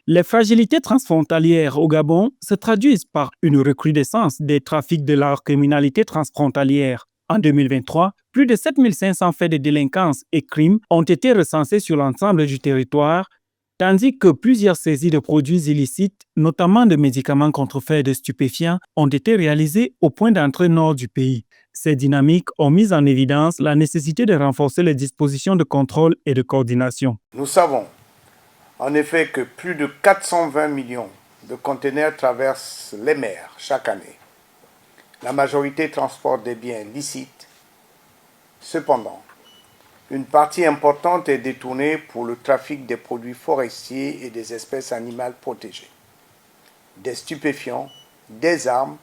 Les fragilités transfrontalières au Gabon se traduisent par une recrudescence des trafics de la criminalité transfrontalière. En 2023, plus de 7 500 faits de délinquance et crimes ont été recensés sur l'ensemble du territoire, tandis que plusieurs saisies de produits illicites, notamment de médicaments contrefaits et de stupéfiants, ont été réalisées au point d'entrée nord du pays. Ces dynamiques ont mis en évidence la nécessité de renforcer les dispositions de contrôle et de coordination. Nous savons en effet que plus de 420 millions de conteneurs traversent les mers chaque année. La majorité transporte des biens licites. Cependant, une partie importante est détournée pour le trafic des produits forestiers et des espèces animales protégées, des stupéfiants, des armes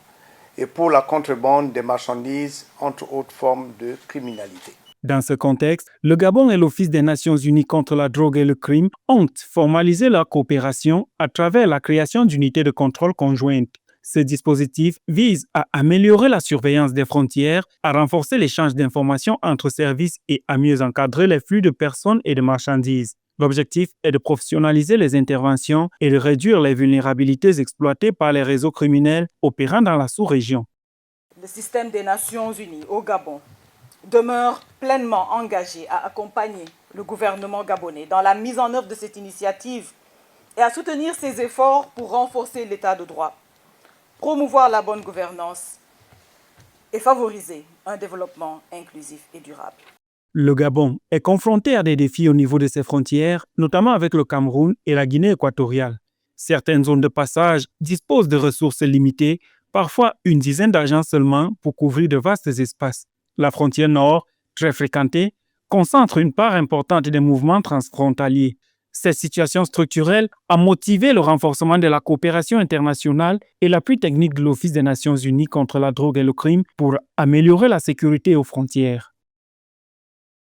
et pour la contrebande des marchandises, entre autres formes de criminalité. Dans ce contexte, le Gabon et l'Office des Nations Unies contre la drogue et le crime ont formalisé leur coopération à travers la création d'unités de contrôle conjointes. Ce dispositif vise à améliorer la surveillance des frontières, à renforcer l'échange d'informations entre services et à mieux encadrer les flux de personnes et de marchandises. L'objectif est de professionnaliser les interventions et de réduire les vulnérabilités exploitées par les réseaux criminels opérant dans la sous-région. Le système des Nations Unies au Gabon demeure pleinement engagé à accompagner le gouvernement gabonais dans la mise en œuvre de cette initiative et à soutenir ses efforts pour renforcer l'état de droit, promouvoir la bonne gouvernance et favoriser un développement inclusif et durable. Le Gabon est confronté à des défis au niveau de ses frontières, notamment avec le Cameroun et la Guinée équatoriale. Certaines zones de passage disposent de ressources limitées, parfois une dizaine d'agents seulement pour couvrir de vastes espaces. La frontière nord, très fréquentée, concentre une part importante des mouvements transfrontaliers. Cette situation structurelle a motivé le renforcement de la coopération internationale et l'appui technique de l'Office des Nations Unies contre la drogue et le crime pour améliorer la sécurité aux frontières.